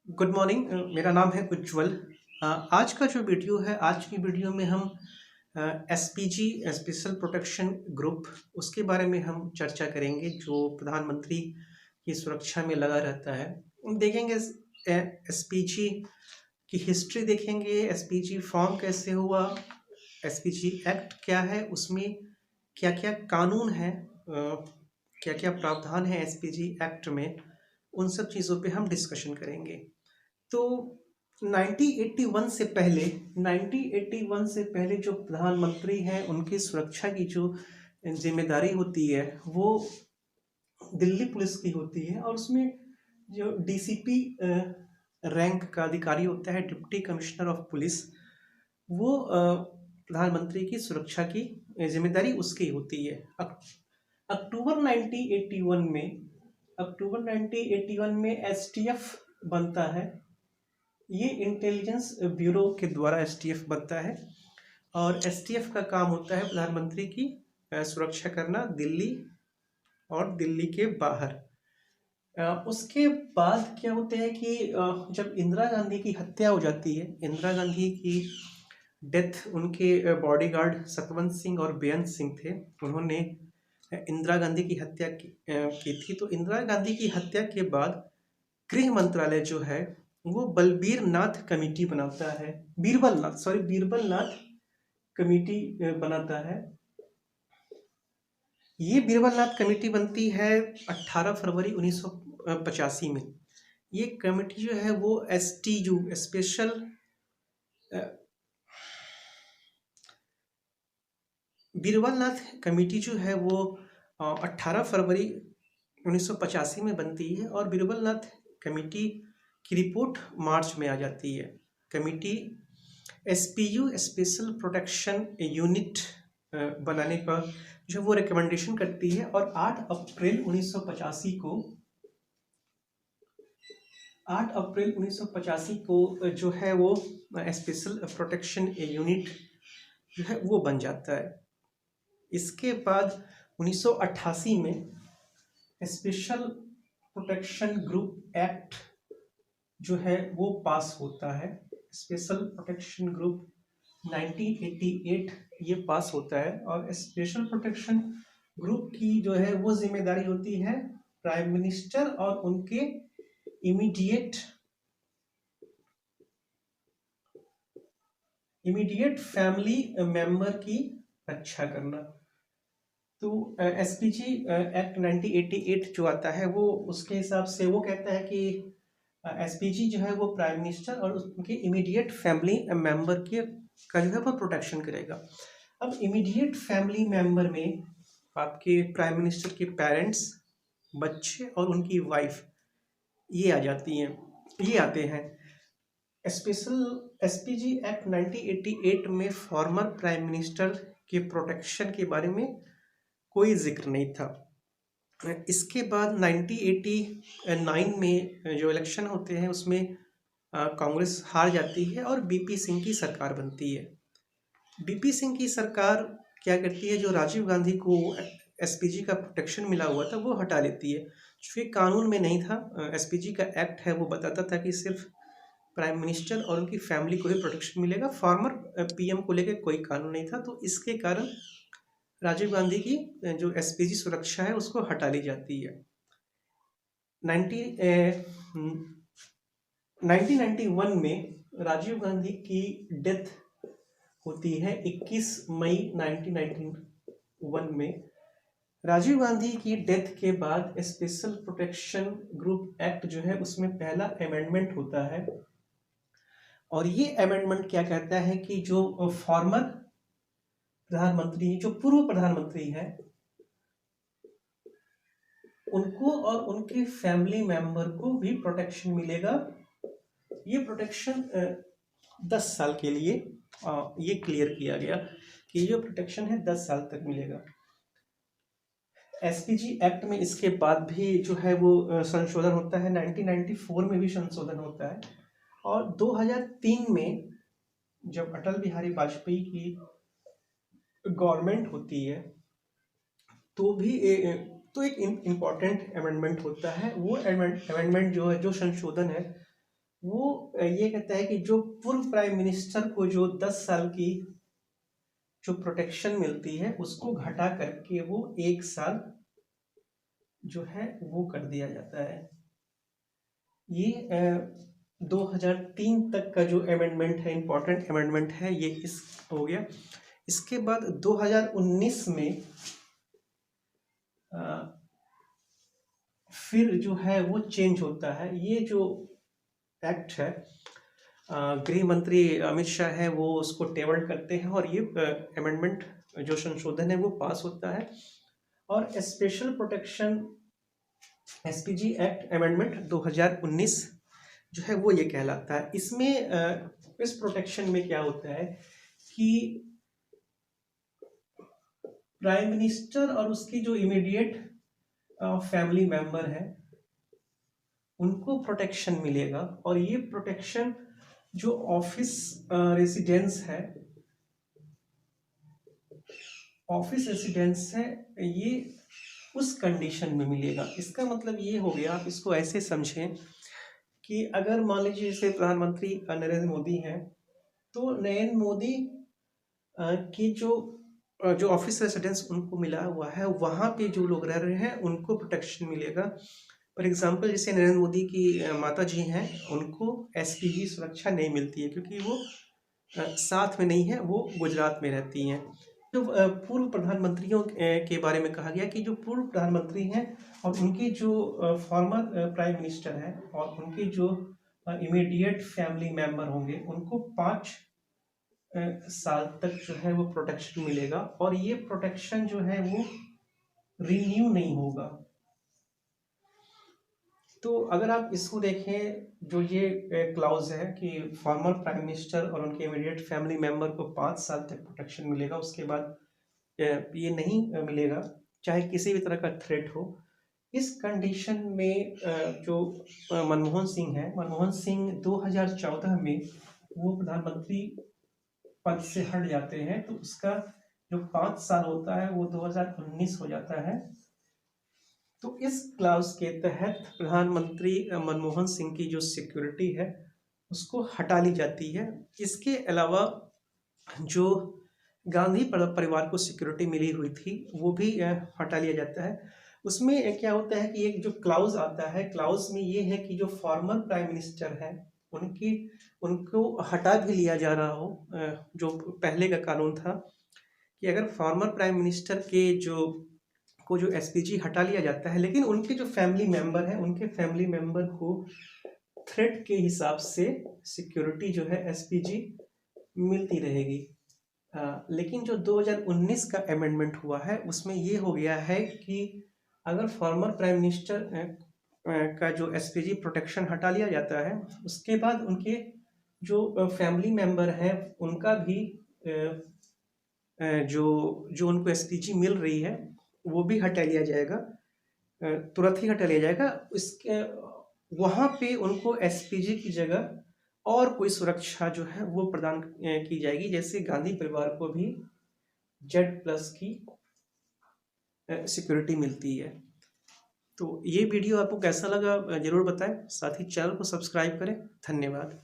Good morning. मेरा नाम है उज्ज्वल। आज का जो वीडियो है, आज की वीडियो में हम एसपीजी स्पेशल प्रोटेक्शन ग्रुप उसके बारे में हम चर्चा करेंगे, जो प्रधानमंत्री की सुरक्षा में लगा रहता है। हम देखेंगे एसपीजी की हिस्ट्री, देखेंगे एसपीजी फॉर्म कैसे हुआ, एसपीजी एक्ट क्या है, उसमें क्या क्या कानून है, क्या क्या प्रावधान है एसपीजी एक्ट में, उन सब चीज़ों पे हम डिस्कशन करेंगे। तो 1981 से पहले 1981 से पहले जो प्रधानमंत्री हैं, उनकी सुरक्षा की जो जिम्मेदारी होती है वो दिल्ली पुलिस की होती है। और उसमें जो डीसीपी रैंक का अधिकारी होता है, डिप्टी कमिश्नर ऑफ पुलिस, वो प्रधानमंत्री की सुरक्षा की जिम्मेदारी उसकी होती है। अक्टूबर 1981 में अक्टूबर 1981 में एसटीएफ बनता है। ये इंटेलिजेंस ब्यूरो के द्वारा एसटीएफ बनता है और एसटीएफ का काम होता है प्रधानमंत्री की सुरक्षा करना दिल्ली और दिल्ली के बाहर। उसके बाद क्या होता है कि जब इंदिरा गांधी की हत्या हो जाती है, इंदिरा गांधी की डेथ, उनके बॉडीगार्ड सतवंत सिंह और बेअंत सिंह थे, उन्होंने इंदिरा गांधी की हत्या की थी। तो इंदिरा गांधी की हत्या के बाद गृह मंत्रालय जो है वो बलबीर नाथ कमेटी बनाता है, बीरबल नाथ कमेटी बनाता है। ये बीरबल नाथ कमेटी बनती है 18 फरवरी 1985 में। ये कमेटी जो है वो एसटीयू स्पेशल बीरबल नाथ कमेटी जो है वो 18 फरवरी 1985 में बनती है और बीरबल नाथ कमेटी की रिपोर्ट मार्च में आ जाती है। Committee SPU special protection unit बनाने का जो वो रिकमेंडेशन करती है और 8 अप्रैल 1985 को 8 अप्रैल 1985 को जो है वो स्पेशल प्रोटेक्शन यूनिट जो है वो बन जाता है। इसके बाद 1988 में स्पेशल प्रोटेक्शन ग्रुप एक्ट जो है वो पास होता है। स्पेशल प्रोटेक्शन ग्रुप 1988 ये पास होता है और स्पेशल प्रोटेक्शन ग्रुप की जो है वो जिम्मेदारी होती है प्राइम मिनिस्टर और उनके इमीडिएट फैमिली मेंबर की रक्षा करना। तो एसपीजी एक्ट 1988 जो आता है वो उसके हिसाब से वो कहता है कि एसपीजी जो है वो प्राइम मिनिस्टर और उनके इमीडिएट फैमिली मेंबर के का जो है वो प्रोटेक्शन करेगा। अब इमीडिएट फैमिली मेंबर में आपके प्राइम मिनिस्टर के पेरेंट्स, बच्चे और उनकी वाइफ ये आ जाती हैं, ये आते हैं। स्पेशल एसपीजी एक्ट 1988 में फॉर्मर प्राइम मिनिस्टर के प्रोटेक्शन के बारे में कोई जिक्र नहीं था। इसके बाद 1989 में जो इलेक्शन होते हैं उसमें कांग्रेस हार जाती है और बीपी सिंह की सरकार बनती है। बीपी सिंह की सरकार क्या करती है, जो राजीव गांधी को एसपीजी का प्रोटेक्शन मिला हुआ था वो हटा लेती है। चूँकि कानून में नहीं था, एसपीजी का एक्ट है वो बताता था कि सिर्फ प्राइम मिनिस्टर और उनकी फैमिली को ही प्रोटेक्शन मिलेगा, फॉर्मर पीएम को लेकर कोई कानून नहीं था। तो इसके कारण राजीव गांधी की जो एसपीजी सुरक्षा है उसको हटा ली जाती है। 1991 में राजीव गांधी की डेथ होती है 21 मई 1991 में। राजीव गांधी की डेथ के बाद स्पेशल प्रोटेक्शन ग्रुप एक्ट जो है उसमें पहला अमेंडमेंट होता है और ये अमेंडमेंट क्या कहता है कि जो फॉर्मर प्रधानमंत्री, जो पूर्व प्रधानमंत्री हैं, उनको और उनके फैमिली मेंबर को भी प्रोटेक्शन मिलेगा। ये प्रोटेक्शन 10 साल के लिए ये क्लियर किया गया कि ये जो प्रोटेक्शन है 10 साल तक मिलेगा। एसपीजी एक्ट में इसके बाद भी जो है वो संशोधन होता है, 1994 में भी संशोधन होता है और 2003 में जब अटल बिहारी वाजपेयी की गवर्नमेंट होती है तो भी तो एक इम्पॉर्टेंट अमेंडमेंट होता है। वो अमेंडमेंट जो है, जो संशोधन है, वो ये कहता है कि जो पूर्व प्राइम मिनिस्टर को जो 10 साल की जो प्रोटेक्शन मिलती है उसको घटा करके वो 1 साल जो है वो कर दिया जाता है। ये 2003 तक का जो अमेंडमेंट है, इम्पोर्टेंट अमेंडमेंट है, ये इस हो गया। इसके बाद 2019 में फिर जो है वो चेंज होता है। ये जो एक्ट है, गृह मंत्री अमित शाह है वो उसको टेबल करते हैं और ये अमेंडमेंट जो संशोधन है वो पास होता है। और special protection SPG act amendment 2019 जो है वो ये कहलाता है। इसमें इस प्रोटेक्शन में क्या होता है कि प्राइम मिनिस्टर और उसकी जो इमीडिएट फैमिली मेंबर है उनको प्रोटेक्शन मिलेगा। और ये प्रोटेक्शन जो ऑफिस रेसिडेंस है, ये उस कंडीशन में मिलेगा। इसका मतलब ये हो गया, आप इसको ऐसे समझें कि अगर मान लीजिए जैसे प्रधानमंत्री नरेंद्र मोदी हैं, तो नरेंद्र मोदी की जो ऑफिस रेसिडेंस उनको मिला हुआ है, वहाँ पे जो लोग रह रहे हैं उनको प्रोटेक्शन मिलेगा। फॉर एग्जांपल जैसे नरेंद्र मोदी की माता जी हैं, उनको एसपीजी सुरक्षा नहीं मिलती है क्योंकि वो साथ में नहीं है, वो गुजरात में रहती हैं। जो पूर्व प्रधानमंत्रियों के बारे में कहा गया कि जो पूर्व प्रधानमंत्री हैं और उनके जो फॉर्मर प्राइम मिनिस्टर हैं और उनके जो इमीडिएट फैमिली मेंबर होंगे उनको 5 साल तक जो है वो प्रोटेक्शन मिलेगा। और ये प्रोटेक्शन जो है वो रिन्यू नहीं होगा। तो अगर आप इसको देखें, जो ये क्लाउज है कि फॉर्मर प्राइम मिनिस्टर और उनके इमीडिएट फैमिली मेंबर को 5 साल तक प्रोटेक्शन मिलेगा, उसके बाद ये नहीं मिलेगा चाहे किसी भी तरह का थ्रेट हो। इस कंडीशन में जो मनमोहन सिंह 2014 में वो प्रधानमंत्री पद से हट जाते हैं, तो उसका जो 5 साल होता है वो 2019 हो जाता है। तो इस क्लाउज के तहत प्रधानमंत्री मनमोहन सिंह की जो सिक्योरिटी है उसको हटा ली जाती है। इसके अलावा जो गांधी परिवार को सिक्योरिटी मिली हुई थी वो भी हटा लिया जाता है। उसमें क्या होता है कि एक जो क्लाउज आता है, क्लाउज में ये है कि जो फॉर्मर प्राइम मिनिस्टर है उनको हटा भी लिया जा रहा हो, जो पहले का कानून था कि अगर फॉर्मर प्राइम मिनिस्टर के जो एसपीजी हटा लिया जाता है, लेकिन उनके जो फैमिली मेंबर हैं उनके फैमिली मेंबर को थ्रेट के हिसाब से सिक्योरिटी जो है एसपीजी मिलती रहेगी। लेकिन जो 2019 का अमेंडमेंट हुआ है उसमें ये हो गया है कि अगर फॉर्मर प्राइम मिनिस्टर का जो एसपीजी प्रोटेक्शन हटा लिया जाता है, उसके बाद उनके जो फैमिली मेंबर हैं उनका भी जो उनको एसपीजी मिल रही है वो भी हटा लिया जाएगा, तुरंत ही हटा लिया जाएगा। इसके वहाँ पे उनको एसपीजी की जगह और कोई सुरक्षा जो है वो प्रदान की जाएगी, जैसे गांधी परिवार को भी Z+ की सिक्योरिटी मिलती है। तो ये वीडियो आपको कैसा लगा ज़रूर बताएं, साथ ही चैनल को सब्सक्राइब करें। धन्यवाद।